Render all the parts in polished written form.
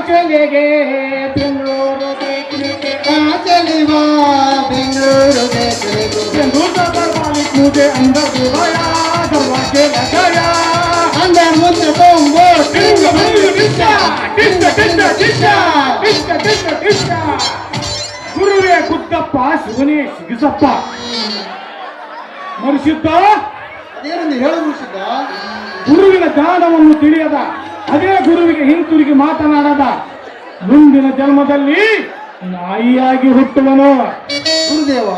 ಚಲೆಗೆ ಬೆಂಗಳೂರು ಬೇಕಿದೆ ಚಲಿವಾ ಬೆಂಗಳೂರು मुझे अंदर बुलाया दरवाजे लगाया अंदर मुझे तुम ಗುರುವೇ ಗುದ್ದಪ್ಪ ಶಿವನೇ ಸಿಗಿಸಪ್ಪ ಮರುಸಿದ್ದ ಅದೇನಂದು ಹೇಳು ಮುಗಿಸಿದ್ದ ಗುರುವಿನ ಜ್ಞಾನವನ್ನು ತಿಳಿಯದ ಅದೇ ಗುರುವಿಗೆ ಹಿಂತಿರುಗಿ ಮಾತನಾಡದ ಮುಂದಿನ ಜನ್ಮದಲ್ಲಿ ನಾಯಿಯಾಗಿ ಹುಟ್ಟುವನು. ಗುರುದೇವ,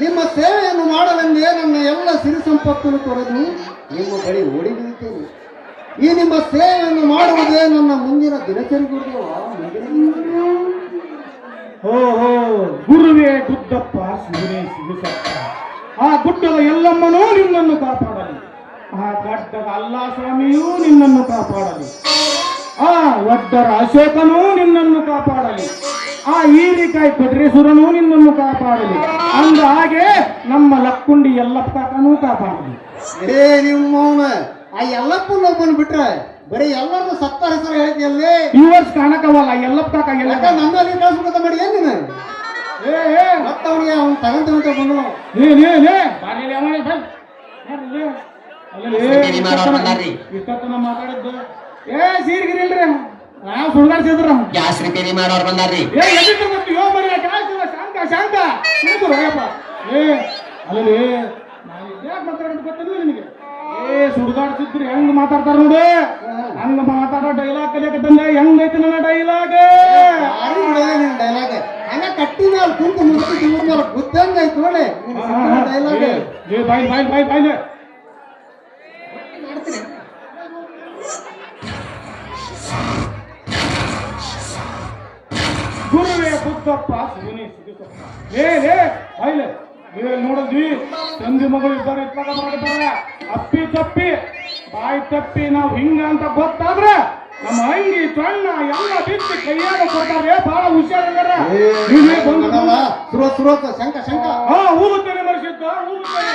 ನಿಮ್ಮ ಸೇವೆಯನ್ನು ಮಾಡಲೆಂದೇ ನನ್ನ ಎಲ್ಲ ಸಿರಿ ಸಂಪತ್ತನ್ನು ತೊರೆದು ನಿಮ್ಮ ಬಳಿ ಓಡಿ ಬೀಳುತ್ತೇನೆ. ಈ ನಿಮ್ಮ ಸೇವೆಯನ್ನು ಮಾಡುವುದೇ ನನ್ನ ಮುಂದಿನ ದಿನಚರಿ ಗುರುದೇವ. ಓಹೋ, ಗುರುವೇ ಗುದ್ದಪ್ಪ ಶಿವನೇ ಸಿಗಿಸಪ್ಪ. ಆ ಗುಡ್ಡದ ಎಲ್ಲಮ್ಮನೂ ನಿನ್ನನ್ನು ಕಾಪಾಡಲಿ, ಆ ಗಡ್ಡದ ಅಲ್ಲಾ ಸ್ವಾಮಿಯೂ ನಿನ್ನನ್ನು ಕಾಪಾಡಲಿ, ಆ ಒಡ್ಡರ ಅಶೋಕನೂ ನಿನ್ನನ್ನು ಕಾಪಾಡಲಿ, ಆ ಈರಿಕಾಯಿ ಕೊಡ್ರೇಶ್ವರನೂ ನಿನ್ನನ್ನು ಕಾಪಾಡಲಿ, ಅಂದ ಹಾಗೆ ನಮ್ಮ ಲಕ್ಕುಂಡಿ ಎಲ್ಲಪ್ಪನೂ ಕಾಪಾಡಲಿ. ಏ ನಿಮ್ಮ ಆ ಎಲ್ಲಪ್ಪನೊಬ್ಬನ ಬಿಟ್ರೆ ಬರೀ ಎಲ್ಲರದ್ದು ಸತ್ತ ಹೆಸರು ಹೇಳ್ತಿಯಲ್ಲಿ ಈ ವರ್ಷ ಕಾಣಕವಲ್ಲ ಎಲ್ಲಪ್ಪ ಕಾಕ ಎಲ್ಲ ನನ್ನಲ್ಲಿ ಕಳ್ಸ್ಬಿಡ್ತ ಮಾಡಿ ಏನಿನ ಮತ್ತ ಅವನಿಗೆ ಅವ್ನು ತಗೊಂತ ಬಂದು ಇಷ್ಟೊತ್ತನ ಮಾತಾಡಿದ್ದು ಸೀರ್ಗಿರಿಲ್ರಿ ನಾವು ಸುಳ್ಗಾಡ್ಸಿದ್ರ ಗ್ಯಾಸ್ ರಿಪೇರಿ ಮಾಡೋರು ಬಂದಾರ್ರಿ. ಯೋ ಬರೀ ಶಾಂತ ಶಾಂತ ಹೋಯಪ್ಪ ಅಲ್ಲೇ ನಾನು ಯಾಕೆ ಮಾತಾಡೋದು ಗೊತ್ತಿಲ್ಲ ನಿನಗೆ. ಸುಡ್ಗಾಡ್ಸಿದ್ರಿ ಹೆಂಗ್ ಮಾತಾಡ್ತಾರ ನೋಡಿ, ಹಂಗ ಮಾತಾಡೋ ಡೈಲಾಗ್ ಕಲಿಯಕತ್ತಂದ್ರೆ ಹೆಂಗೈತಿ ನನ್ನ ಡೈಲಾಗ್. ಡೈಲಾಗ್ ಹಂಗ ಕಟ್ಟಿ ಮೇಲೆ ಕುಂತು ಮುಗಿಸಿ ಗುದ್ದಂಗಾಯ್ತು ನೋಡಿ ಡೈಲಾಗ್. ಬಾಯ್ ಬಾಯ್ ಬಾಯ್ ಬಾಯ್ ಗುರುವೇ ಗುದ್ದಪ್ಪ ಶಿವನೇ ಸಿಗಿಸಪ್ಪ. ಬಾಯ್ಲೆ ನೋಡಿದ್ವಿ ತಂದೆ ಮಗಳು ಇದ್ದಾರೆ ಇಟ್ಲಾಗ ಮಾಡಿದ್ದಾರೆ. ಅಪ್ಪಿ ತಪ್ಪಿ ಬಾಯಿ ತಪ್ಪಿ ನಾವು ಹಿಂಗ ಅಂತ ಗೊತ್ತಾದ್ರೆ ನಮ್ಮ ಅಂಗಿ ಸಣ್ಣ ಎಲ್ಲ ಬಿಟ್ಟು ಕೈಯಾಗ ಕೊಡ್ತಾರೆ. ಬಹಳ ಹುಷಾರಿದ್ದಾರೆ. ಶಂಕ ಶಂಕ ಊದುತ್ತೇನೆ ಮರಿಸಿದ್ದ ಊದುತ್ತೇನೆ.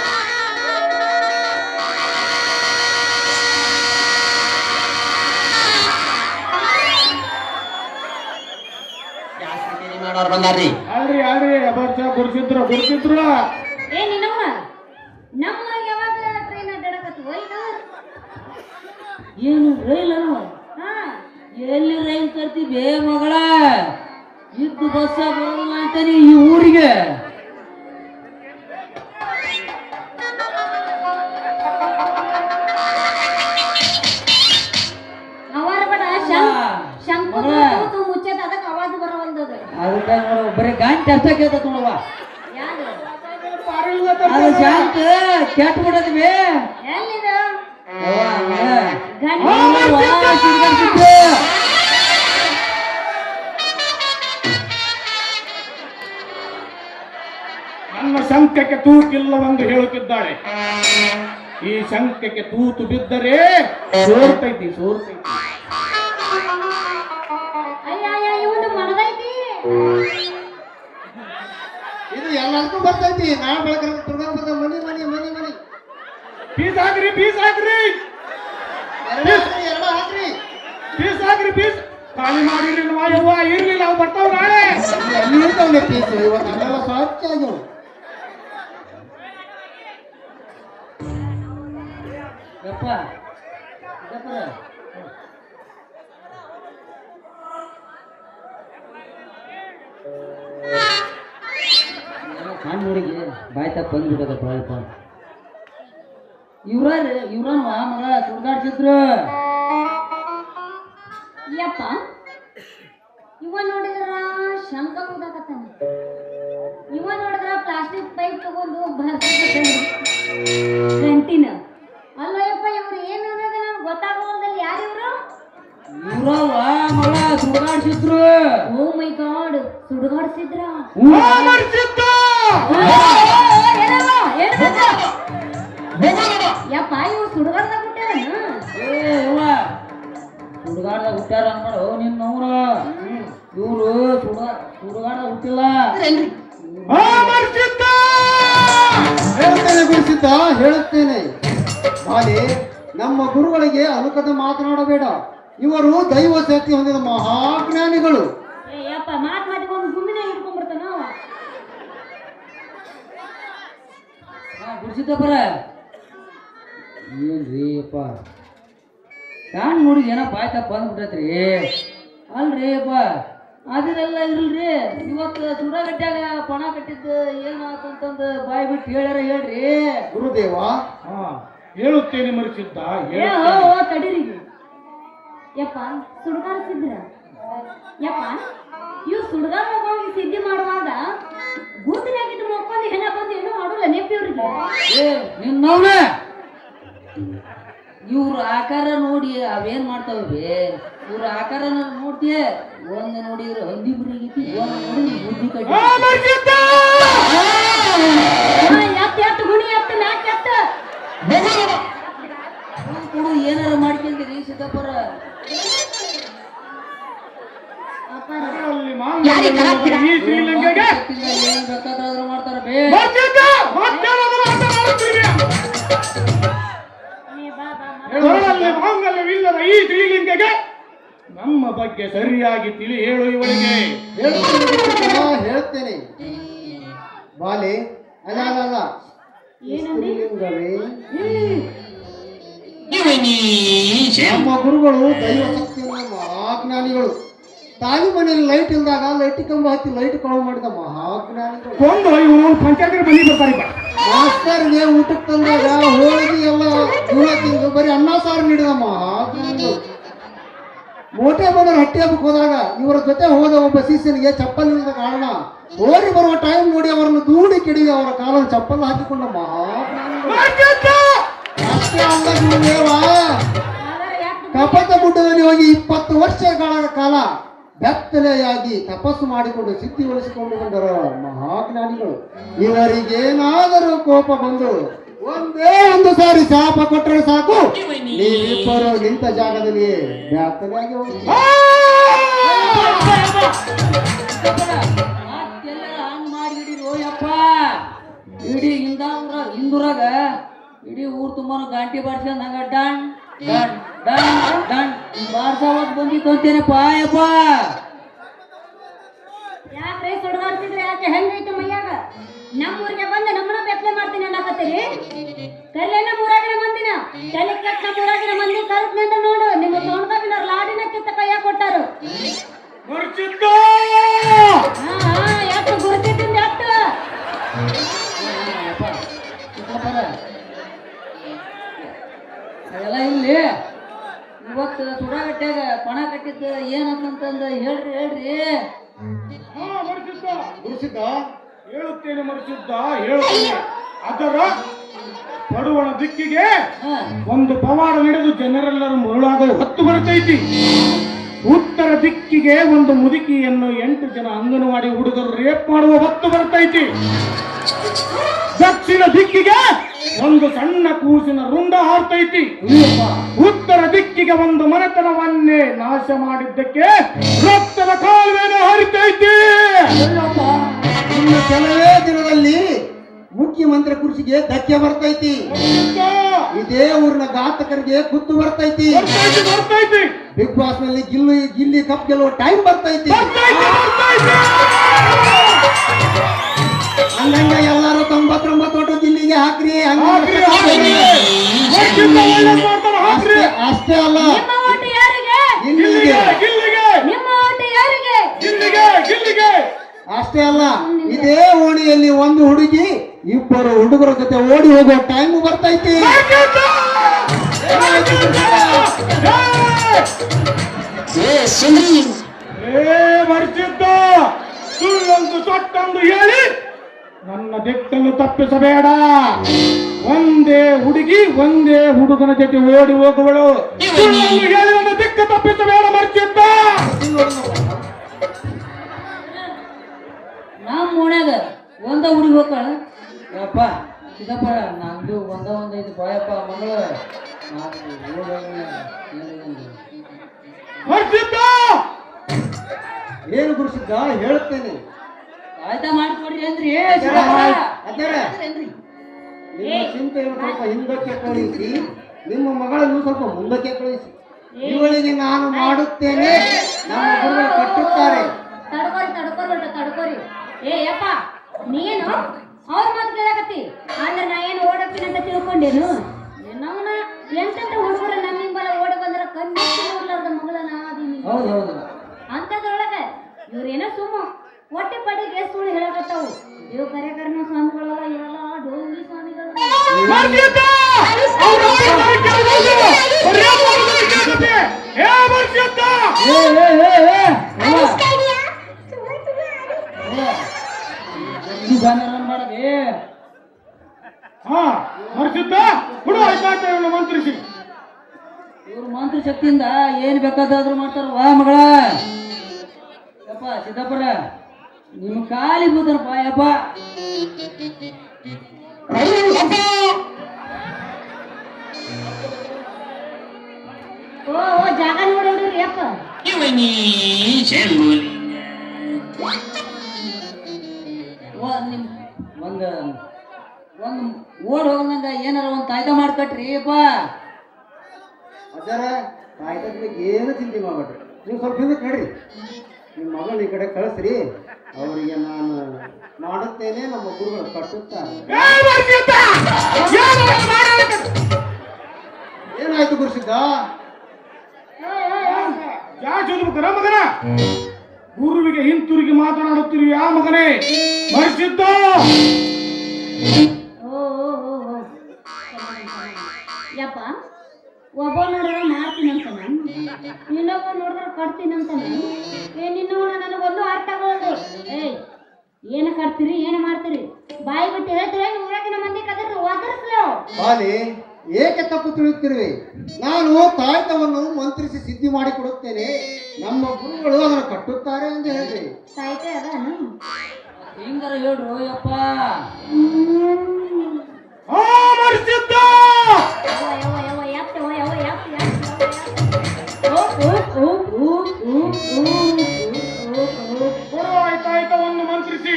ಗ್ಯಾಸ್ ರಿಪೇರಿ ಮಾಡೋರು ಬಂದಾರ್ರಿ. ಅಲ್ರಿ ಅಲ್ರಿ ಅಬರ್ಚ ಗುರ್ಸಿದ್ರು ಗುರ್ಸಿದ್ರು. ಏ ನಿನ್ನಮ್ಮ ನಮ್ಮ ಯಾವಾಗ ಟ್ರೈನ್ ಅಡ್ಡಾಡಕತ್ತೀವೋ ಇದು ಏನು ರೈಲ್ ಎಲ್ಲಿ ರೈಲ್ ತರ್ತೀವಿ ಮಗಳ? ಇದ್ದು ಬಸ್ಸ ಬರೋದಿಲ್ಲ ಅಂತಾನೆ ಈ ಊರಿಗೆ. ಅವರ ಬಡ ಶಂಕು ಮುಚ್ಚದ ಅದಕ್ಕೆ ಆವಾಜ್ ಬರವಲ್ದದ. ಅದಕ್ಕೆ ನೋಡು ಬರೀ ಗಾಂಟಿ ಅರ್ಥ ಕೇಳ್ತ ನೋಡುವ. ಯಾರು ಅದು ಶಾಂತ ಕೆಟ್ಟ ಬಿಡದ್ವಿ. ಎಲ್ಲಿದ ನನ್ನ ಶಂಕಕ್ಕೆ ತೂಕಿಲ್ಲವೆಂದು ಹೇಳುತ್ತಿದ್ದಾಳೆ. ಈ ಶಂಕಕ್ಕೆ ತೂತು ಬಿದ್ದರೆ ಸೋರ್ತೈತಿ ಸೋರ್ತೈತಿ. ಅಯ್ಯ ಇವನು ಮನದೈತಿ. ಇದು ಎಲ್ಲರಿಗೂ ಬರ್ತೈತಿ. ನಾಳೆ ಬೆಳಗ್ಗೆ ತುರ್ಗ ಮನಿ ಮನಿ ಮನಿ ಮನಿ ಪೀಸ್ ಹಾಕ್ರಿ ಪೀಸ್ ಹಾಕ್ರಿ ಎರಡು ಹಾಕ್ರಿ ಪೀಸ್ ಹಾಕ್ರಿ ಪೀಸ್ ಖಾಲಿ ಮಾಡಿರಿ ಯವ್ವ ಇರ್ಲಿಲ್ಲ ಅವು ಬರ್ತಾವ ನಾಳೆ. ಎಲ್ಲಿರ್ತಾವನೆ ಪೀಸ್ ಇವತ್ತು ಅಲ್ಲೆಲ್ಲ ಸ್ವಚ್ಛ ಆಗ್ಯಾವ. ಸಣ್ಣ ಹುಡುಗಿ ಬಾಯ್ ತಪ್ಪ ಬಂದ್ಬಿಟ್ಟದಪ್ಪ. ಇವ್ರನ್ ಮಗ ಸುಡ್ಗಾಡ್ಸಿದ್ರು. ಯಪ್ಪ ಇವ ನೋಡಿದ್ರ ಶಂಕ ಕೂದಾಕತ್ತಾನ. ಇವ ನೋಡಿದ್ರ ಪ್ಲಾಸ್ಟಿಕ್ ಪೈಪ್ ತಗೊಂಡು ಗಂಟಿನ. ಅಲ್ಲ ಯಪ್ಪ ಇವ್ರು ಏನು ಅನ್ನೋದು ನನಗೆ ಗೊತ್ತಾಗವಲ್ದಲ್ಲಿ. ಯಾರಿವ್ರು? ಇವ್ರವ ಮಗ ಸುಡ್ಗಾಡ್ಸಿದ್ರು. ಓ ಮೈ ಗಾಡ್, ಸುಡುಗಾಡ್ಸಿದ್ರ. ಯಪ್ಪ ಇವ್ರು ಸುಡುಗಾಡ್ದಾಗ ಬಿಟ್ಟಾರನ? ಸುಡುಗಾಡ್ದಾಗ ಹುಟ್ಟಾರ ಅನ್ಮಾಡು ನಿನ್ನವ್ರ. ಇವ್ರು ಸುಡುಗಾಡ್ದಾಗ ಹುಟ್ಟಿಲ್ಲ. ಹೇಳ್ತೇನೆ ಗುರುಸಿದ್ದ ಹೇಳುತ್ತೇನೆ. ಬಾಲಿ ನಮ್ಮ ಗುರುಗಳಿಗೆ ಅನುಕದ ಮಾತನಾಡಬೇಡ. ಇವರು ದೈವ ಶಕ್ತಿ ಹೊಂದಿದ ಮಹಾಜ್ಞಾನಿಗಳು. ಏ ಯಪ್ಪ ಮಾತ್ ಮಾತಿಗೊಂದು ಗುಮ್ಮಿನೇ ಹಿಡ್ಕೊಂಡ್ಬಿಡ್ತಾನ ಅವ. ಗುರುಸಿದ್ದಪ್ಪರ ಏನ್ರಿ ಅಪ್ಪ ಕಾಣ್ ನೋಡಿ ಜನ ಬಾಯ್ ತಪ್ಪ ಬಂದ್ಬಿಟ್ಟೈತ್ರಿ. ಅಲ್ರಿ ಅಪ್ಪ ಅದರೆಲ್ಲ ಇರಲ್ರಿ, ಇವತ್ತು ಸುಡಗಟ್ಟ್ಯಾಗ ಪಣ ಕಟ್ಟಿದ್ದು ಏನಾತಂತಂದು ಬಾಯಿ ಬಿಟ್ಟು ಹೇಳ್ಯಾರ ಹೇಳ್ರಿ. ಗುರುದೇವ, ಹಾ ಹೇಳುತ್ತೇನೆ ಮರಿಸಿದ್ದ ಏ ಹೋ ತಡೀರಿ. ಯಪ್ಪ ಸುಡ್ಗಾರ ಸಿದ್ರ ಯಪ್ಪ ಇವ್ ಸುಡ್ಗಾರ ಹೋಗಿ ಸಿದ್ಧಿ ಮಾಡುವಾಗ ಗೂತಿನಾಗಿದ್ದು ಮಕ್ಕೊಂದು ಹೆಣ ಬಂದು ಏನೋ ಮಾಡೋಲ್ಲ ನೆಪ್ಪಿವ್ರಿಗೆ. ಏ ನಿನ್ನವ್ನೆ ಇವ್ರ ಆಕಾರ ನೋಡಿ ಅವೇನ್ ಮಾಡ್ತಾವೆ, ಇವ್ರ ಆಕಾರ ನೋಡ್ತೀಯ, ಒಂದು ನೋಡಿದ್ರೆ ಹಂದಿ ಬರೀಗೈತಿ, ಒಂದು ನೋಡಿದ್ರೆ ಬುದ್ಧಿ ಕಟ್ಟಿ ಎತ್ತು ಗುಣಿ ಎತ್ತು ನಾಲ್ಕು ಎತ್ತು ಕೊಡು ಏನಾರ ಮಾಡ್ಕೊಂತೀರಿ ಸಿದ್ದಪ್ಪರ. ಅಲ್ಲಿ ಮಾಂಗಲ್ಯ ಈ ಶ್ರೀಲಂಕೆಗೆ ಏನ್ ಬೇಕಾದ್ರೂ ಮಾಡ್ತಾರ ಬೇ. ಮರಿಸಿದ್ದ! ಮತ್ತೇನಾದರೂ ಆಟ ಆಡುತ್ತೀರಿ? ಕೊರಳಲ್ಲಿ ಮಾಂಗಲ್ಯವಿಲ್ಲದ ಈ ಶ್ರೀಲಂಕೆಗೆ ನಮ್ಮ ಬಗ್ಗೆ ಸರಿಯಾಗಿ ತಿಳಿ ಹೇಳು ಇವಳಿಗೆ. ಹೇಳ್ತೇನೆ ಬಾಲೆ. ಅಲ್ಲ ಅಲ್ಲ ಅಲ್ಲ ಸ್ತ್ರೀಲಿಂಗವೇ. ನಮ್ಮ ಗುರುಗಳು ದೈವ ಶಕ್ತಿಯ ಮಹಾಜ್ಞಾನಿಗಳು. ತಾಯಿ ಮನೆಯಲ್ಲಿ ಲೈಟ್ ಇಲ್ದಾಗ ಲೈಟ್ ಕಂಬ ಹತ್ತಿ ಲೈಟ್ ಕಳುವು ಮಾಡಿದ ಮಹಾಜ್ಞಾನಿಗಳು. ಕೊಂದು ಇವನು ಪಂಚಾಯತ್ ಬನ್ನಿ ಬರ್ತಾರೆ. ಮಾಸ್ತರ್ಗೆ ಊಟಕ್ಕೆ ತಂದಾಗ ಹೋಳಿಗೆ ಎಲ್ಲ ಜೀವ ತಿಂದು ಬರೀ ಅನ್ನ ಸಾರು ನೀಡಿದ ಮಹಾಜ್ಞಾನಿಗಳು. ಮೋಟೆ ಬಂದರ ಹಟ್ಟಿ ಹಬ್ಬಕ್ಕೆ ಹೋದಾಗ ಇವರ ಜೊತೆ ಹೋದ ಒಬ್ಬ ಶಿಷ್ಯನಿಗೆ ಚಪ್ಪಲ್ ಇಲ್ಲದ ಕಾರಣ ಹೋಗಿ ಬರುವ ಟೈಮ್ ನೋಡಿ ಅವರನ್ನು ದೂಡಿ ಕೆಡವಿ ಅವರ ಕಾಲಲ್ಲಿ ಚಪ್ಪಲ್ ಹಾಕಿಕೊಂಡ ಮಹಾಜ್ಞಾನಿಗಳು. ಅಷ್ಟೇ ಅಲ್ಲ ಗುರುದೇವ, ಕಪಟ ಗುಡ್ಡದಲ್ಲಿ ಹೋಗಿ 20 ವರ್ಷಗಳ ಕಾಲ ಬೆತ್ತಲೆಯಾಗಿ ತಪಸ್ಸು ಮಾಡಿಕೊಂಡು ಸಿದ್ಧಿಗೊಳಿಸಿಕೊಂಡು ಬಂದರ ಮಹಾಜ್ಞಾನಿಗಳು. ಇವರಿಗೇನಾದರೂ ಕೋಪ ಬಂದು ಒಂದೇ ಒಂದು ಸಾರಿ ಶಾಪ ಕೊಟ್ಟರೆ ಸಾಕು, ನೀವಿಬ್ಬರು ನಿಂತ ಜಾಗದಲ್ಲಿ ಬೆತ್ತಲೆಯಾಗಿ ಹೋಗ್ತೀವಿ. ಮತ್ತೆಲ್ಲರ ಹಂಗ್ ಮಾಡಿಬಿಡಿರೋ ಯಪ್ಪ. ಇಡೀ ಹಿಂದೂರಾಗ ಇಡೀ ಊರ್ ತುಂಬಾನು ಗಾಂಟಿ ಬಾರ್ಸ್ಕೊಂಡ್ ಹಂಗ ಡಣ್ ಡಣ್ ಡಣ್ ಡಣ್ ಬಾರ್ಸವತ್ ಬಂದಿತ್ತು ಅಂತೇನಪ್ಪ ಯಪ್ಪ. ಯಾಕ್ರೆ ಸುಡ್ಗಾಡ್ತಿದ್ರೆ ಯಾಕೆ ಹೆಂಗೈತೆ ಮೈಯಾಗ? ನಮ್ಮೂರಿಗೆ ಬಂದು ನಮ್ಮನ್ನ ಬೆತ್ತಲೆ ಮಾಡ್ತೀನಿ ಅನ್ನಕತ್ತೀರಿ? ಕಲ್ಲೇನ ಮೂರಾಗಿನ ಮಂದಿನ ತಲೆ ಕೆಟ್ಟ ಮೂರಾಗಿನ ಮಂದಿ ಕಲ್ತ್ನಿಂದ ನೋಡು, ನಿಮ್ಮ ಸೋಣದಾಗಿನ ಲಾಡಿನ ಕಿತ್ತ ಕೈಯಾಗ ಕೊಟ್ಟಾರು. ಎತ್ತು ಗುರುತಿದ್ದಿಂದ ಎತ್ತು ಅದೆಲ್ಲ ಇಲ್ಲಿ ಇವತ್ತು ಸುಡಾಗಟ್ಟ್ಯಾಗ ಪಣ ಕಟ್ಟಿದ್ದು ಏನಂತಂದು ಹೇಳ್ರಿ ಹೇಳ್ರಿ. ಗುರುಸಿದ್ದ ಹೇಳುತ್ತೇನೆ ಮರಿಸಿದ್ದ ಹೇಳುತ್ತೇನೆ. ಅದರ ಪಡುವಣ ದಿಕ್ಕಿಗೆ ಒಂದು ಪವಾಡ ನಡೆದು ಜನರೆಲ್ಲರೂ ಮರುಳಾಗ ಹೊತ್ತು ಬರ್ತೈತಿ. ಉತ್ತರ ದಿಕ್ಕಿಗೆ ಒಂದು ಮುದುಕಿಯನ್ನು 8 ಜನ ಅಂಗನವಾಡಿ ಹುಡುಗರು ರೇಪ್ ಮಾಡುವ ಹೊತ್ತು ಬರ್ತೈತಿ. ದಕ್ಷಿಣ ದಿಕ್ಕಿಗೆ ಒಂದು ಸಣ್ಣ ಕೂಸಿನ ರುಂಡ ಹಾರ್ತೈತಿ. ಉತ್ತರ ದಿಕ್ಕಿಗೆ ಒಂದು ಮನೆತನವನ್ನೇ ನಾಶ ಮಾಡಿದ್ದಕ್ಕೆ ರಕ್ತದ ಕಾಲುವೆನ ಹರಿತೈತಿ. ಇನ್ನು ಕೆಲವೇ ದಿನದಲ್ಲಿ ಮುಖ್ಯಮಂತ್ರಿ ಕುರ್ಚಿಗೆ ಧಕ್ಕೆ ಬರ್ತೈತಿ. ಇದೇ ಊರಿನ ಘಾತಕರಿಗೆ ಗುದ್ದು ಬರ್ತೈತಿ. ಬಿಗ್ ಬಾಸ್ ನಲ್ಲಿ ಗಿಲ್ಲಿ ಕಪ್ ಗೆಲ್ಲುವ ಟೈಮ್ ಬರ್ತೈತಿ. ಹಂಗಂಗ ಎಲ್ಲರೂ 99 ಒಟ್ಟು ಗಿಲ್ಲಿಗೆ ಹಾಕ್ರಿ. ಅಷ್ಟೇ ಅಲ್ಲ, ನಿಮ್ಮ ಓಟು ಯಾರಿಗೆ? ನಿಮ್ಮ ಓಟು ಯಾರಿಗೆ? ಅಷ್ಟೇ ಅಲ್ಲ, ಇದೇ ಓಣಿಯಲ್ಲಿ ಒಂದು ಹುಡುಗಿ 2 ಹುಡುಗರ ಜೊತೆ ಓಡಿ ಹೋಗೋ ಟೈಮ್ ಬರ್ತೈತಿ. ಬರ್ತಿದ್ದ ಸುಳ್ಳೊಂದು ಸೊಟ್ಟೊಂದು ಹೇಳಿ ನನ್ನ ದಿಕ್ಕನ್ನು ತಪ್ಪಿಸಬೇಡ. ಒಂದೇ ಹುಡುಗಿ ಒಂದೇ ಹುಡುಗನ ಜೊತೆ ಓಡಿ ಹೋಗುವಳು. ಸುಳ್ಳೊಂದು ಹೇಳಿ ನನ್ನ ದಿಕ್ಕ ತಪ್ಪಿಸಬೇಡ ಬರ್ತಿದ್ದ. ನಮ್ಮ ಓಣ್ಯಾಗ ಒಂದ ಹುಡುಗಿ ಹೋಗ್ತಾಳ ಯಪ್ಪ. ಇದಪ್ಪ ನಂದು ಒಂದೈತಿ ಬಾಯಪ್ಪ ಮಗಳು. ಏನು ಗುರುಸಿದ್ದ ಹೇಳುತ್ತೇನೆ. ಆಯ್ತಾ ಮಾಡ್ಕೊಡ್ರಿ ಅಂದ್ರಿ. ನಿಮ್ಮ ಚಿಂತೆಯನ್ನು ಸ್ವಲ್ಪ ಹಿಂದಕ್ಕೆ ಕಳುಹಿಸಿ, ನಿಮ್ಮ ಮಗಳನ್ನು ಸ್ವಲ್ಪ ಮುಂದಕ್ಕೆ ಕಳುಹಿಸಿ. ಇವಳಿಗೆ ನಾನು ಮಾಡುತ್ತೇನೆ, ನಮ್ಮ ಗುರುಗಳು ಕಟ್ಟುತ್ತಾರೆ. ತಡ್ಕೋರಿ ಏ ಯಪ್ಪ, ನೀನು ಅವ್ರ ಮಾತು ಕೇಳಕತ್ತಿ ಅಂದ್ರೆ ನಾ ಏನು ಓಡಪ್ಪಿನಂತ ತಿಳ್ಕೊಂಡೇನು? ನಮ್ಮನ್ನ ಎಂತೆಂತ ಹುಡುಗರು ನಮ್ಮಿಂಬಲ ಓಡಿ ಬಂದ್ರ ಕಣ್ಣಿರ್ಲಾರ್ದ ಮಗಳನ ಹೌದು ಹೌದು. ಅಂತದ್ರೊಳಗ ಇವ್ರೇನೋ ಸುಮ್ಮ ಹೊಟ್ಟೆ ಪಾಟಿಗೆ ಸುಳ್ಳು ಹೇಳಕತ್ತಾವು. ಇವು ಕರೆಕರ್ನ ಸ್ವಾಮಿಗಳು, ಇವೆಲ್ಲ ಡೋಂಗಿ ಸ್ವಾಮಿಗಳು. ಮಾಡದೆ ಹಾ ಮರ್ಸಿದ್ದ ಹುಡು ಆಯ್ತಾ ಇವನು ಮಂತ್ರಿಸಿ. ಇವ್ರ ಮಂತ್ರ ಶಕ್ತಿಯಿಂದ ಏನ್ ಬೇಕಾದ್ರೂ ಮಾಡ್ತಾರ. ವಾ ಮಗಳ ಯಪ್ಪ ಸಿದ್ದಪ್ಪರ, ನಿಮ್ಮ ಕಾಲಿ ಬೂತಾರಪ್ಪ ಯಪ್ಪ. ಓ ಜಾಗ ನೋಡ್ರಿ ಯಪ್ಪ. ಒಂದು ಓಡ್ ಹೋಗಂಗ ಏನಾರ ಒಂದ್ ಕಾಯ್ದೆ ಮಾಡ್ಕಟ್ರಿ ಯಪ್ಪ. ಅಜ್ಜಾರ, ಕಾಯ್ದದ ಬಗ್ಗೆ ಏನು ಚಿಂತೆ ಮಾಡ್ಬೇಡ್ರಿ. ನೀವು ಸ್ವಲ್ಪ ಹಿಂದಕ್ಕೆ ನಡ್ರಿ, ನಿಮ್ಮ ಮಗಳನ್ನ ಈ ಕಡೆ ಕಳಿಸ್ರಿ. ಅವರಿಗೆ ನಾನು ಮಾಡುತ್ತೇನೆ, ನಮ್ಮ ಗುರುಗಳು ಕಟ್ಟುತ್ತಾರೆ. ಏನಾಯ್ತು ಗುರುಸಿದ್ದ? ಯಾ ಚೋದ್ಬೇಕರ ಮಗನ? ಗುರುವಿಗೆ ಹಿಂತಿರುಗಿ ಮಾತನಾಡುತ್ತೀರಿ ಯಾ ಮಗನೇ? ಮರ್ಸಿದ್ದ ಯಪ್ಪ, ಒಬ್ಬ ನೋಡಿದ್ರೆ ಮಾಡ್ತೀನಿ ಅಂತಾನ, ಇನ್ನೊಬ್ಬ ನೋಡಿದ್ರೆ ಕಟ್ತೀನಿ ಅಂತಾನ. ನಿನ್ನವನ ನನಗೊಂದು ಅರ್ಥ ಆಗೋದು. ಏನು ಕಟ್ತೀರಿ, ಏನು ಮಾಡ್ತೀರಿ? ಬಾಯಿ ಬಿಟ್ಟು ಹೇಳ್ತೀರಿ, ಊರಾಗಿನ ಮಂದಿ ಕದ್ರ ಒದರ್ಸ್ಲೋ. ಬಾಲಿ, ಏಕೆ ತಪ್ಪು ತಿಳಿಯುತ್ತಿರುವೆ? ನಾನು ತಾಯ್ತವನ್ನು ಮಂತ್ರಿಸಿ ಸಿದ್ಧಿ ಮಾಡಿಕೊಡುತ್ತೇನೆ, ನಮ್ಮ ಗುರುಗಳು ಅದನ್ನು ಕಟ್ಟುತ್ತಾರೆ ಎಂದು ಹೇಳಿದೆ. ತಾಯ್ತೆ ಅದಾನು ಹಿಂಗಾರ ಹೇಳ್ರು ಯಪ್ಪ. ಆಯ್ತಾಯ್ತವನ್ನು ಮಂತ್ರಿಸಿ.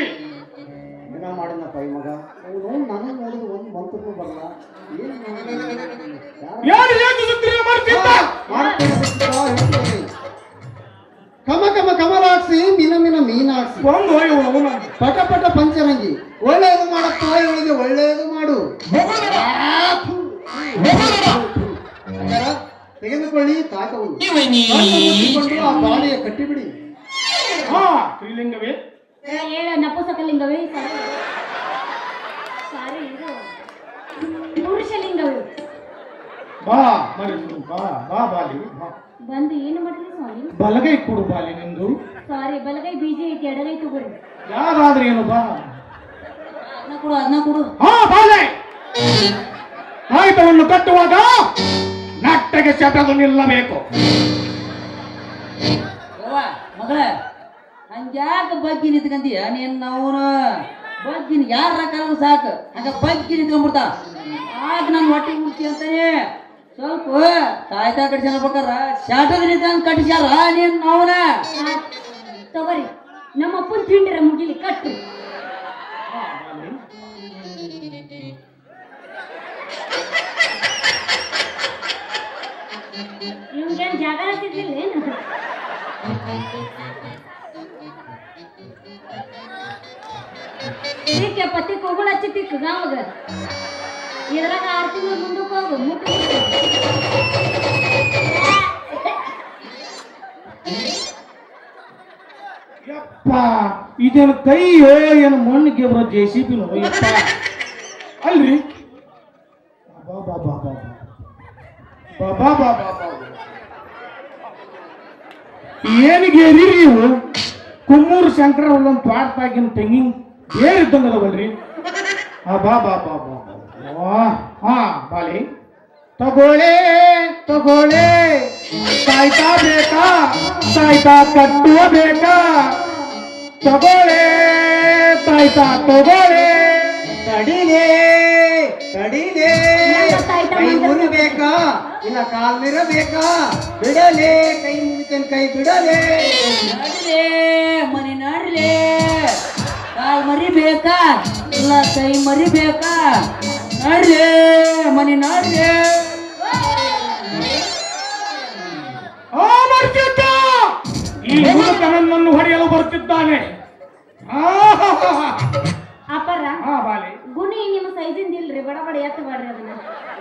ಏನ ಮಾಡಿನಪ್ಪ ಈ ಮಗ? ಅವನು ನನಗೆ ನೋಡಿದ ಒಂದು ಮಂತ್ರಕ್ಕೂ ಬರಲ್ಲ. ಕಮ ಕಮ ಕಮಲಾಕ್ಷಿ, ಮಿನ ಮಿನ ಮೀನಾಕ್ಷಿ, ಪಟ ಪಟ ಪಂಚರಂಗಿ, ಒಳ್ಳೆಯದು ಮಾಡುತ್ತ ಇವಳಿಗೆ ಒಳ್ಳೆಯದು ಮಾಡು. ತೆಗೆದುಕೊಳ್ಳಿ ತಾಕವನ್ನು, ಆ ಬಾಳೆಯ ಕಟ್ಟಿಬಿಡಿ. ಹಾ ಶ್ರೀಲಿಂಗವೇ, ಹೇಳ ನಪುಸಕಲಿಂಗವೇ, ಸಾರಿ ಇದು ಪುರುಷಲಿಂಗವೇ. ಬಾ ಮರಿ, ಬಾ ಬಾ ಬಾಲಿ, ಬಂದು ಏನು ಮಾಡ್ತೀರಿ ಸ್ವಾಮಿ? ಬಲಗೈ ಕೊಡು ಬಾಲಿ ನಿಂದು. ಸಾರಿ, ಬಲಗೈ ಬೀಜ ಐತಿ, ಎಡಗೈ ತಗೋರಿ. ಯಾರಾದ್ರೂ ಏನು ಬಾ. ಅದನ್ನ ಕೊಡು. ಹಾ ಬಾಲೆ, ಆಯುಧವನ್ನು ಕಟ್ಟುವಾಗ ನಟ್ಟಗೆ ಶಬ್ದ ನಿಲ್ಲಬೇಕು. ಮಗಳ ಹಂಗ್ಯಾಕ ಬಗ್ಗಿ ನಿಂತ್ಕಂತೀಯ ನೀನ್? ಅವನು ಬಗ್ಗಿನ ಯಾರ ಕಲ್ಲು ಸಾಕು, ಹಂಗ ಬಗ್ಗಿ ನಿಂತ್ಕೊಂಡ್ಬಿಡ್ತಾ. ಆಗ ನಾನು ಹೊಟ್ಟೆ ಮುಟ್ಟಿ ಅಂತಾನೆ ಸ್ವಲ್ಪ ತಾಯ್ತಾ ಕಟ್ಸ್ಯಾನ ಬೇಕಾರ ಶಾಟದ ನಿಂತ ಕಟ್ಸ್ಯಾರ ನೀನ್ ಅವನ. ತಗೋರಿ, ನಮ್ಮ ಅಪ್ಪನ ತಿಂಡಿರ ಮುಗಿಲಿ ಕಟ್ಟು. ಇವ್ಗೇನ್ ಜಾಗ ಹತ್ತಿದ್ದಿಲ್ಲ ಏನು? ತಿಕ್ಕ ಪತ್ತಿ ಕೊಗುಳ ಹಚ್ಚಿ ತಿಕ್ಕ ಗಾವಗ. ಇದ್ರಾಗ 6 ತಿಂಗಳು ಮುಂದಕ್ಕೆ ಹೋಗು, ಮುಟ್ಟು ಯಪ್ಪ, ಇದೇನು ಕೈಯೋ ಏನು ಮಣ್ಣಿಗೆ ಬರೋ JCB ನೋ ಯಪ್ಪ. ಅಲ್ರಿ ಬಾ ಬಾ ಬಾ ಬಾ ಬಾ ಬಾ ಬಾ ಬಾ ಬಾ. ಏನಿಗೆ ನೀವು ಕುಮ್ಮೂರು ಶಂಕರ ಒಂದೊಂದು ಪಾಡ್ತಾಗಿನ ತೆಂಗಿನ ಬೇರೆ ಇದ್ದಂಗದವಲ್ರಿ. ಬಾ ಬಾ ಬಾ ಬಾ ಬಾ. ಹಾ ಬಾಲಿ, ತಗೋಳೆ ತಗೋಳೆ, ಸಾಯ್ತಾ ಬೇಕಾ, ಸಾಯ್ತಾ ಕಟ್ಟುವ ಬೇಕಾ, ತಗೋಳೆ ಸಾಯ್ತಾ ತಗೋಳೆ. ತಡಿಲೇ ತಡಿಲೇ, ಕೈ ಮುರಿಬೇಕಾ ಇಲ್ಲ ಕಾಲ್ ಮಿರಬೇಕಾ? ಬಿಡಲೇ, ಕೈ ಮುಗಿತೇನೆ, ಕೈ ಬಿಡಲೇ. ನಡ್ಲೇ ಮನಿ ನಡ್ಲೇ, ಕಾಲ್ ಮರಿಬೇಕಾ ಇಲ್ಲ ಕೈ ಮರಿಬೇಕಾ? ನಡ್ಲೇ ಮನಿ ನಡ್ಲೇ. ಈ ಮುದುಕ ನನ್ನನ್ನು ಹೊಡೆಯಲು ಬರುತ್ತಿದ್ದಾನೆ. ಅಪ್ಪರ ಹಾ ಬಾಲೆ, ಗುಣಿ ನಿಮ್ಮ ಸೈಜಿಂದ ಇಲ್ರಿ, ಬಡ ಬಡ ಎತ್ತ ಬಾಡ್ರಿ ಅದನ್ನ.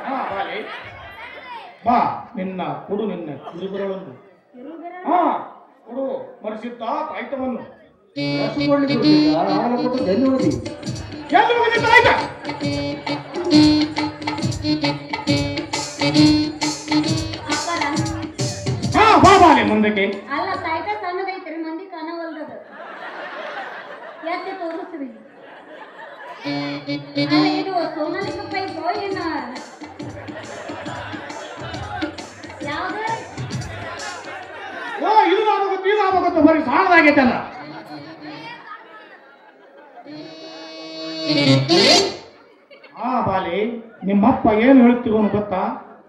ಹಾ ಬಾಲೆ, ಬಾ ನಿನ್ನ ಕೊಡು, ನಿನ್ನ ಕಿರುಬೆರಳನ್ನು. ಹಾ ಕೊಡು ಮರಿಸಿದ್ದ ತಾಯ್ತವನ್ನು. ಕೊಡ್ಲಿಕ್ಕೆ ಆಗ ಕೊಟ್ಟು ಎಲ್ಲಿ ಹೋದಿ? ಎಲ್ಲಿ ಹೋಗಿದೆ ತಾಯ್ತ? ಅಪ್ಪರ ಹಾ ಬಾ ಬಾಲೆ ಮುಂದಕ್ಕೆ. ಅಲ್ಲ ತಾಯ್ತ ಸಣ್ಣದೈತ್ರಿ, ಮಂದಿ ಕಾಣವಲ್ದದ, ಎತ್ತಿ ತೋರಿಸ್ರಿ. ಅಲ್ಲ ಇದು ಸೋನಾಲಿಕ ಪೈಪು ಏನ ಯಾವ್ದು? ಓ ಇದು ಆಗೋಗುತ್ತೆ, ಇದು ಆಗೋಗುತ್ತೆ, ಬರೀ ಸಾಣದಾಗೈತಲ್ಲ. ಹಾ ಬಾಲೆ, ನಿಮ್ಮಪ್ಪ ಏನು ಹೇಳ್ತಿರೋನು ಗೊತ್ತಾ?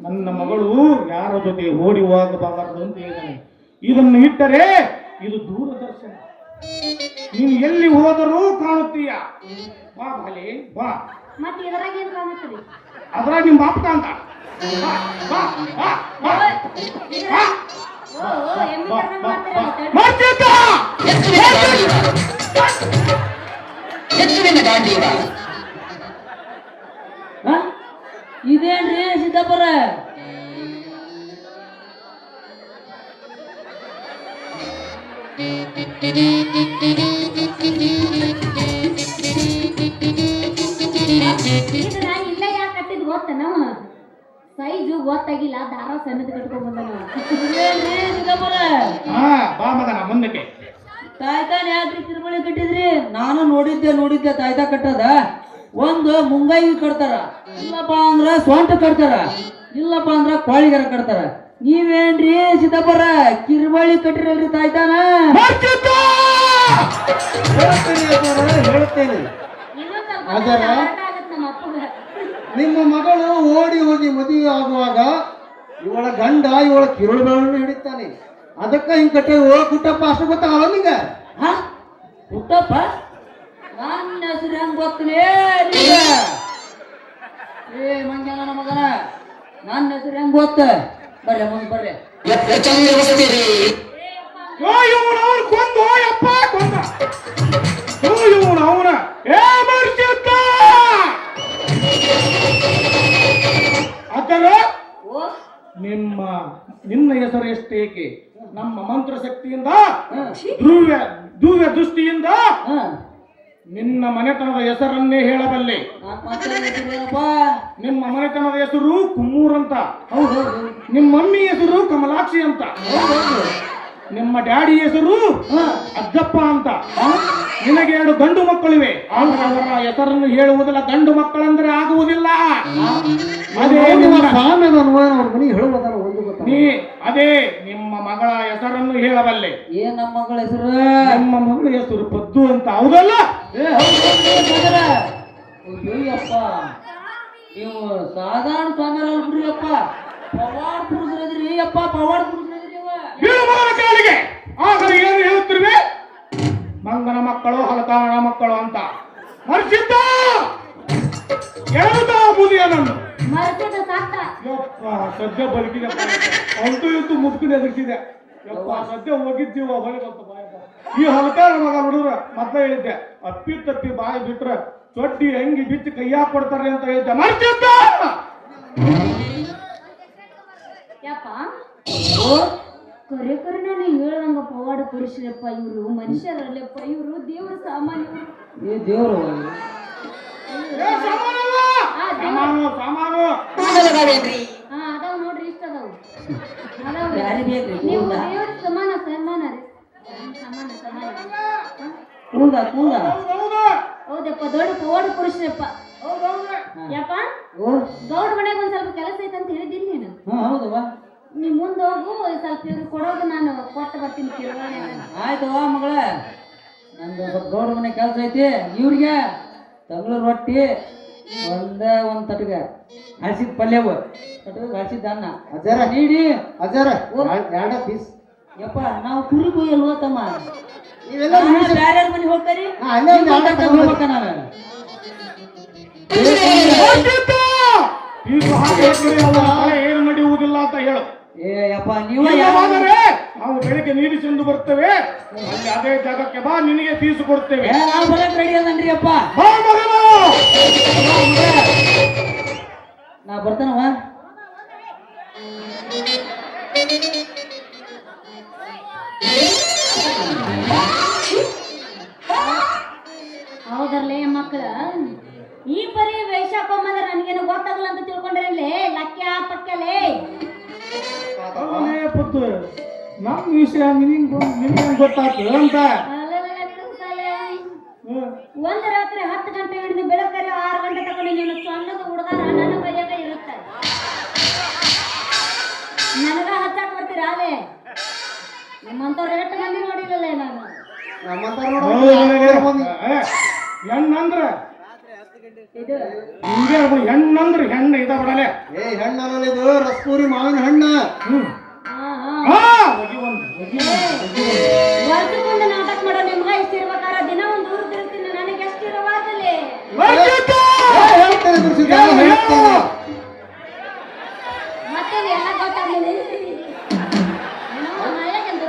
ನನ್ನ ಮಗಳು ಯಾರ ಜೊತೆ ಓಡಿ ಹೋಗಬಾರದು ಅಂತ ಹೇಳಿದಾನೆ. ಇದನ್ನು ಇಟ್ಟರೆ ಇದು ದೂರದರ್ಶನ, ನೀನು ಎಲ್ಲಿ ಹೋದರೂ ಕಾಣುತ್ತೀಯ. ಬಾ ಬಾಲೆ ಬಾ. ಮತ್ತೆ ಇದರಾಗ ಏನ್ ಕಾಣುತ್ತೀರಿ? ಅದ್ರಾಗ ನಿಮ್ಮ ಅಪ್ಪ ಅಂತ. ಬಾ ಬಾ ಬಾ ಬಾ ಬಾ. ಓ ಎಮ್ಮೆ ಕರ್ದಂಗ್ ಮಾಡ್ತೀರಲ್ಲ, ಮಾಡ್ತಿದ್ದ? ಹೆಚ್ಚಿನ ಗಾಂಡೀವ ಹಾ? ಇದೇನ್ರಿ ಸಿದ್ದಾಪುರ? ಇದನ್ನ ಇಲ್ಲ ಯಾಕೆ ಕಟ್ಟಿದ್ ಗೊತ್ತ? ನಾವು ಸೈಜು ಗೊತ್ತಾಗಿಲ್ಲ, ದಾರ ಸಣ್ಣದ ಕಟ್ಕೊಂಡ್ ಬಂದ ನಾವು. ಇದೇನ್ರಿ ಸಿದ್ದಾಪುರ? ಹಾ ಬಾ ಮಗನ ಮುಂದಕ್ಕೆ. ತಾಯ್ತಾನ ಯಾಕ್ರಿ ತಿರುಮಳಿ ಕಟ್ಟಿದ್ರಿ? ನಾನು ನೋಡಿದ್ದೆ ತಾಯ್ತಾ ಕಟ್ಟದ. ಒಂದು ಮುಂಗಾಯಿ ಕಟ್ತಾರ, ಇಲ್ಲಪ್ಪ ಅಂದ್ರ ಸೊಂಟ ಕಟ್ತಾರ, ಇಲ್ಲಪ್ಪ ಅಂದ್ರ ಕೋಳಿಗರ ಕಟ್ತಾರ. ನೀವೇನ್ರಿ ಸಿದ್ದಾಪುರ ಕಿರುಬಳಿ ಕಟ್ಟಿರಲ್ರಿ ತಾಯ್ತಾನ? ಹೇಳ್ತೇನೆ. ಇನ್ನೊಂದ್ ಸ್ವಲ್ಪ ಅದರ? ಅರ್ಥ ಆಗತ್ತೆ ನಮ್ಮ ಅಪ್ಪಗ. ನಿಮ್ಮ ಮಗಳು ಓಡಿ ಹೋಗಿ ಮದುವೆ ಆಗುವಾಗ ಇವಳ ಗಂಡ ಇವಳ ಕಿರುಳುಗಳನ್ನು ಹಿಡಿತಾನೆ. ಅದಕ್ಕ ಹಿಂಗ್ ಕಟ್ಟೆ ಓ ಕುಟ್ಟಪ್ಪ ಅಷ್ಟು ಗೊತ್ತಾಗಲ್ಲ ನಿಂಗ? ಹಾ? ಹುಟ್ಟಪ್ಪ? ನನ್ನ ಹೆಸರು ಹೆಂಗ್ ಗೊತ್ತಲೇ ನಿಂಗ? ಏ ಮಂಗ್ಯನ ಮಗನ, ನನ್ನ ಹೆಸರು ಹೆಂಗ್ ಗೊತ್ತ? ಬರ್ರಿ ಮುಂದ್ ಬರ್ರಿ. ಚಂದ್ರವಸ್ತಿರಿ ಇವನು ಅವನು ಕೊಂದು ಯಪ್ಪ ಕೊಂದ. ಇವನು ಅವನ ಏ ಮರ್ಸಿದ್ದ. ಅದರ ಓ ನಿನ್ನ ಹೆಸರು ಎಷ್ಟೇಕೆ? ನಮ್ಮ ಮಂತ್ರ ಶಕ್ತಿಯಿಂದ ದಿವ್ಯ ದೃಷ್ಟಿಯಿಂದ ಹಾ, ನಿನ್ನ ಮನೆತನದ ಹೆಸರನ್ನೇ ಹೇಳಬಲ್ಲೆ. ಮತ್ತೆ ಹೆಸರೇನಪ್ಪ? ನಿಮ್ಮ ಮನೆತನದ ಹೆಸರು ಕುಮ್ಮೂರ್ ಅಂತ. ಹೌದು. ನಿಮ್ಮ ಮಮ್ಮಿ ಹೆಸರು ಕಮಲಾಕ್ಷಿ ಅಂತ. ನಿಮ್ಮ ಡ್ಯಾಡಿ ಹೆಸರು ಅಜ್ಜಪ್ಪ ಅಂತ. ನಿನಗೆ 2 ಗಂಡು ಮಕ್ಕಳಿವೆ, ಆದ್ರೆ ಅವರ ಹೆಸರನ್ನು ಹೇಳುವುದಿಲ್ಲ. ಗಂಡು ಮಕ್ಕಳಂದ್ರೆ ಆಗುವುದಿಲ್ಲ. ಅದೇ ನಿಮ್ಮ ಸಾಮ್ಯದ ಅನುಮಾನ ಅವ್ರ ಮನೆಗೆ ಹೇಳುವುದಲ್ಲ ಒಂದು ಗೊತ್ತ. ಅದೇ ನಿಮ್ಮ ಮಗಳ ಹೆಸರನ್ನು ಹೇಳಬಲ್ಲೆ. ಏನ್ ನಮ್ಮ ಮಗಳ ಹೆಸರು? ನಿಮ್ಮ ಮಗಳ ಹೆಸರು ಪದ್ದು ಅಂತ. ಹೌದಲ್ಲ? ಅಯ್ಯಪ್ಪ, ನೀವು ಸಾಧಾರಣ ಸ್ವಾಮಿಯರ ಬಿಡ್ರಿ ಅಪ್ಪ, ಪವಾಡ್ ಪುರುಷರದ್ರಿ ಅಪ್ಪ, ಪವಾಡ್ ಪುರುಷರದ್ರಿ ನೀವು. ಬೀಳು ಮಗನ ಕಾಲಿಗೆ. ಆಗಲೇ ಏನು ಹೇಳುತ್ತಿರುವೆ? ಮಂಗನ ಮಕ್ಕಳು ಹಲಕಾರಣ ಮಕ್ಕಳು ಅಂತ. ಮರ್ಸಿದ್ದ ಎಳೆದ ಬುದಿಯ ನನ್ನ ಮರ್ತಿದ ಸಾಕ. ಯಪ್ಪ ಸದ್ಯ ಬದುಕಿದೆ. ಅಂತೂ ಇತ್ತು ಮುದುಕಿನ ಎದುರಿಸಿದೆ. ಯಪ್ಪ ಸದ್ಯ ಹೋಗಿದ್ದೀವ ಹೊಳೆ ಬಂತು ಬಾಯಪ್ಪ. ಈ ಹಲಕಾರ ಮಗ ನೋಡಿದ್ರ ಮೊದ್ಲ ಹೇಳಿದ್ದೆ, ಅಪ್ಪಿ ತಪ್ಪಿ ಬಾಯಿ ಬಿಟ್ರ ಚೊಟ್ಟಿ ಹೆಂಗಿ ಬಿಚ್ಚಿ ಕೈಯಾಗ ಕೊಡ್ತಾರೆ ಅಂತ ಹೇಳಿದ್ದೆ. ಮರ್ಸಿದ್ದ ಯಪ್ಪ ಕರೆ ಕರೆ ನಾನು ಹೇಳ್ದಂಗ ಪವಾಡ ಪುರುಷರಪ್ಪ ಇವರು, ಮನುಷ್ಯರಲ್ಲಪ್ಪ ಇವರು, ದೇವ್ರ ಸಾಮಾನ್ಯವರು. ಏ ದೇವ್ರು, ಏ ಸಾಮಾನಲ್ಲ, ಸಾಮಾನು ಸಾಮಾನು. ಹಾ ಅದಾವ ನೋಡ್ರಿ, ಇಷ್ಟ ಅದಾವು ಅದಾವ. ಯಾರಿಗೆ ಬೇಕ್ರಿ ನೀವು ಕೂದ? ದೇವ್ರ ಸಮಾನ ಸಮಾನ ರೀ, ಸಮಾನ ಸಮಾನ. ಕೂದ ಕೂದ. ಹೌದೌದು ಹೌದಪ್ಪ, ದೊಡ್ಡ ಪವಾಡ ಪುರುಷರಪ್ಪ. ಹೌದೌದು. ಯಪ್ಪ ಓ ಗೌಡ ಮನೆಗೆ ಒಂದ್ ಸ್ವಲ್ಪ ಕೆಲಸ ಐತೆ ಅಂತ ಹೇಳಿದ್ದೀನಿ ನೀನು. ಹಾ ಹೌದವ್ವ. ನೀ ಮುಂದೆ ಹೋಗು, ಸ್ವಲ್ಪ ಇವ್ರಿಗೆ ಕೊಡೋದು ನಾನು ಕೊಟ್ಟು ಬರ್ತೀನಿ ಕಿರುವಾಣಿ. ಆಯ್ತವ್ವ ಮಗಳ, ನಂದು ಸ್ವಲ್ಪ ಗೌಡ ಮನೆ ಕೆಲಸ ಐತಿ. ಇವ್ರಿಗೆ ತಗಲು ರೊಟ್ಟಿ ಒಂದ್ ತಟಗ ಹಸಿದ ಪಲ್ಯವು, ತಟಗ ಹಸಿದ ಅನ್ನ ಅಜ್ಜಾರ ನೀಡಿ. ಅಜ್ಜಾರ 2 ಪೀಸ್. ಯಪ್ಪ ನಾವು ಕುರಿ ಕೊಯ್ಯಲ್ವ ತಮ್ಮ? ನೀವೆಲ್ಲ ಬ್ಯಾರ್ಯಾರ ಮನೆ ಹೋಗ್ತಾರಿ, ಅಲ್ಲೇ ಒಂದು ಆಟ ತಗೋಬೇಕ ನಾನು. ಮರ್ಸಿದ್ದ! ಈಗ ಹಾಗೆ ಹೇಳಿದ್ರೆ ಅವರ ತಲೆ ಏನು ನಡೆಯುವುದಿಲ್ಲ ಅಂತ ಹೇಳು. ಏ ಯಪ್ಪ ನೀವ ಇಲ್ಲವಾದರೆ ನಾವು ಬೆಳಿಗ್ಗೆ ನೀರು ಚೆಂದು ಬರ್ತೇವೆ ಅಲ್ಲಿ ಅದೇ ಜಾಗಕ್ಕೆ ಬಾ ನಿನಗೆ ಫೀಸು ಕೊಡ್ತೇವೆ ನಾವು ಬರಕ್ ರೆಡಿ ಅದನ್ರಿ ಅಪ್ಪ ಬಾ ಮಗನು. ನಾ ಬರ್ತಾನವ ಹೌದರ್ಲೇ ಮಕ್ಕಳ ಈ ಪರಿ ವೈಶಾಖಮ್ಮಂದ್ರೆ ನನಗೇನು ಗೊತ್ತಾಗಲ್ಲ ಅಂತ ತಿಳ್ಕೊಂಡ್ರಲ್ಲಿ ಲಕ್ಕ್ಯ ಪಕ್ಕಲೇ ಅವನೇ ಪುತ್ತು ನಮ್ಮ ವಿಷಯ ನಿನಗೆ ಗೊತ್ತಾಗ್ತದೆ ಅಂತ ಒಂದು ರಾತ್ರಿ 10 ಗಂಟೆ ಹಿಡಿದು ಬೆಳಕರೆ 6 ಗಂಟೆ ತಗೊಂಡು ನೀನು ಸಣ್ಣದ ಹುಡುಗಾರ ನನ್ನ ಕೈಯಾಗ ಇರುತ್ತೆ ನನಗ ಹಚ್ಚಾಕ್ ಬರ್ತೀರ ಅಲೆ ನಿಮ್ಮಂತವ್ರು ಎಷ್ಟು ಮಂದಿ ನೋಡಿಲ್ಲಲ್ಲ ನಾನು ಹೆಣ್ಣಂದ್ರ ಇದು ಹಿಂಗೆ ಹೆಣ್ಣಂದ್ರ ಹೆಣ್ಣು ಇದ ಬಿಡಲೆ ಏ ಹೆಣ್ಣಲ್ಲ ಇದು ರಸ್ಪೂರಿ ಮಾವಿನ ಹಣ್ಣ. ವರ್ಷಕ್ಕೊಂದು ನಾಟಕ ಮಾಡೋ ನಿಮ್ಗ ಇಷ್ಟ ಇರ್ಬೇಕಾರ ದಿನ ಒಂದು ಊರು ತಿರುಗ್ತೀನಿ ನನಗೆ ಎಷ್ಟು ಇರವಾದಲ್ಲಿ ಹೇಳ್ತೇನೆ ಗುರುಸಿದ್ದ, ಹೇಳ್ತೇನೆ. ಮತ್ತೇನು ಎಲ್ಲ ಗೊತ್ತಾಗ್ಲಿಲ್ಲ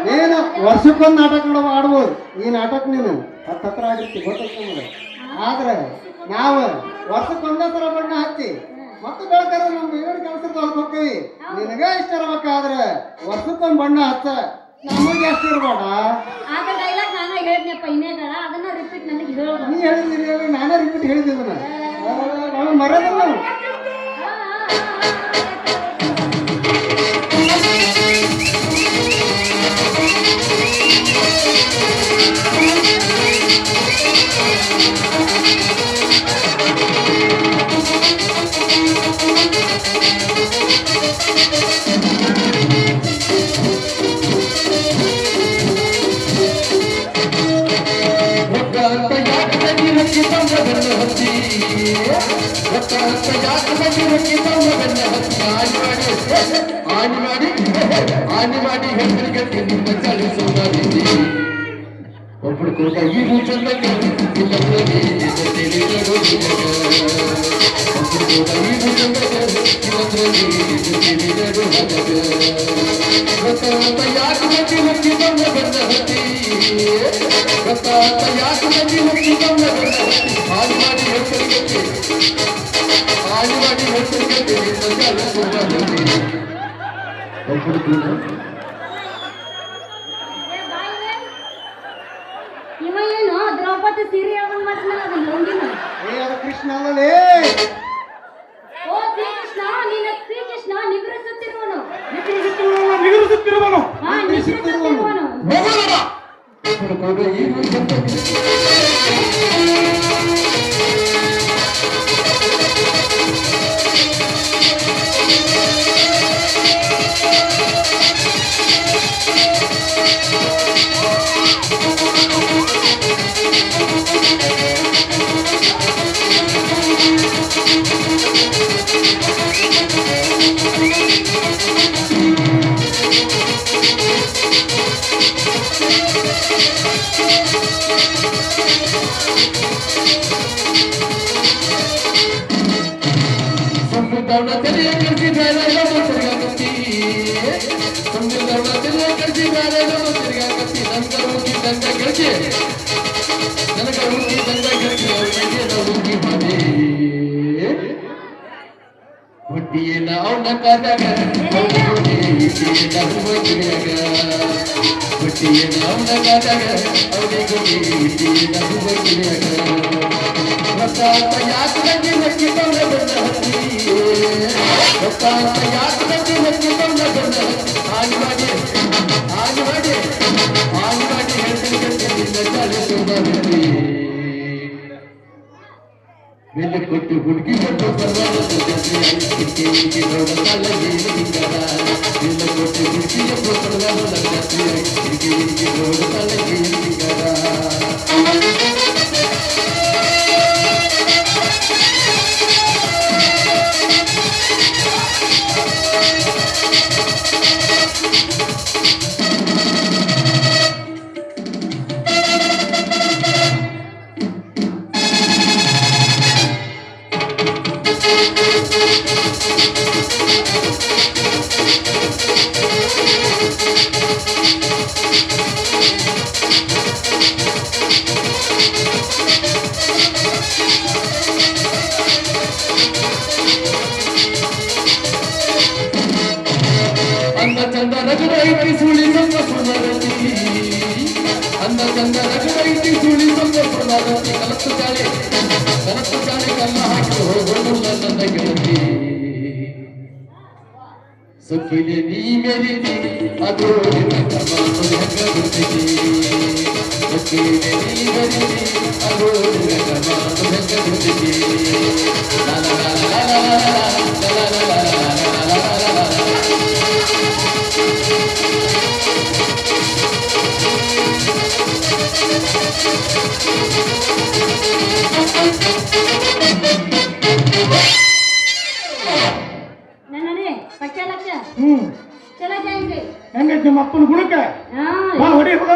ನೀನು ವರ್ಷಕ್ಕೊಂದು ನಾಟಕ ಆಡ್ಬೋದು. ಈ ನಾಟಕ ನೀನು ಹತ್ರ ಆಗಿರ್ತಿ ಗೊತ್ತೈತೆ ನಮಗೆ. ಆದ್ರೆ ನಾವು ವರ್ಷಕ್ಕೊಂದೇ ಸಲ ಬಣ್ಣ ಹಚ್ಚಿ ಮತ್ತು ಬೆಳಕರ ನಮ್ಗೆ ಏನು ಕೆಲಸದ ಹೋಗ್ತೀವಿ. ನಿನಗ ಇಷ್ಟ ಇರ್ಬೇಕಾದ್ರೆ ವರ್ಷಕ್ಕೊಂದು ಬಣ್ಣ ಹಚ್ಚ, ನಮಗೆ ಎಷ್ಟು ಇರ್ಬೇಡ. ಆಗ ಡೈಲಾಗ್ ನಾನು ಹೇಳಿದ್ನಪ್ಪ ಇನ್ನೇಗಳ ಅದನ್ನ ರಿಪೀಟ್ ನನಗೆ ಹೇಳು. ನೀ ಹೇಳಿದ್ದೀರಿ, ನಾನೇ ರಿಪೀಟ್ ಹೇಳಿದ್ದೀನ. ನಾವು ಮರ್ಯಾದಿಲ್ಲ ನಾವು. ಒಬ್ಬರು ಕೂಡ ಈ ಚಂದ ಇವ ಏನು ದ್ರೌಪದಿ ಸೀರೆ ಹೇಳ್ಕೊಂಡ್ ಮಾಡ್ತಾನಲ್ಲ ಅದನ್ನ ಲುಂಗಿನ. ಏ ಅದು ಕೃಷ್ಣ ಅಲ್ಲಲೇ. ಓ ಶ್ರೀಕೃಷ್ಣ ನೀನ ಶ್ರೀಕೃಷ್ಣ ನಿಗ್ರಹಿಸುತ್ತಿರುವನು. ನಿಗರಿಸುತ್ತಿರುವನು ಹಾ ನಿಗ್ರಹಿಸುತ್ತಿರುವನು. ಹುಟ್ಟಿಯೇನ ಅವನ ಕಾದಾಗ ಹುಟ್ಟಿಯೇನ ಅವನ ಕಾದಾಗ ಅವನಿಗೆ ಯಾಕೆ ಹಕ್ಕಿ ಬಂದ ಹತ್ತಿ ಯಾಕೆ ಹಕ್ಕಿ ಬಂದ ಹಾನಿ ಮಾಡಿ ಹಾನಿ ಮಾಡಿ ಹಾನಿ ಮಾಡಿ ಹೇಳ್ತೀನಿ ಬೆಲೆ ಕೊಟ್ಟು ಹುಡುಗಿ ಕೊಟ್ಟು ರಗಡ ಐತಿ ಸುಳಿ ಸಂಗ ಸುಂದರತಿ ಅಂದ ಚಂದ ರಗಡ ಐತಿ ಸುಳಿ ಸಂಗ ಸುಂದರತಿ ಕಲತ್ತು ಚಾಳಿ ಕಲ್ಲ ಹಾಕಿ ಹೋಗೋಲ್ಲ ನನ್ನ ಗೆಳತಿ ಸೊಕ್ಕಿಲೆ ನೀ ಮೆರಿತಿ ಅದು ನಿನ್ನ ಕಮಾನು ಹೆಂಗ ಗುರ್ತಿತಿ ಸೊಕ್ಕಿಲೆ ನೀ ಮೆರಿತಿ ಅದು ನಿನ್ನ ಕಮಾನು ಹೆಂಗ ಗುರ್ತಿತಿ ಲಾ ಲಾ ಲಾ ಲಾ ಲಾ ಲಾ ಲಾ ಲಾ ಲಾ ಲಾ ನನ್ನನೆ ಪಕ್ಕ ಲಕ್ಷ ಹ್ಮ್ ಚಲ ಜಾಯಿಂಗೆ ಹೆಂಗೈತಿ ನಿಮ್ಮ ಅಪ್ಪನ ಗುಣಕ್ಕೆ ಹಾ ಬಾ ಹೊಡಿ ಹೋಗ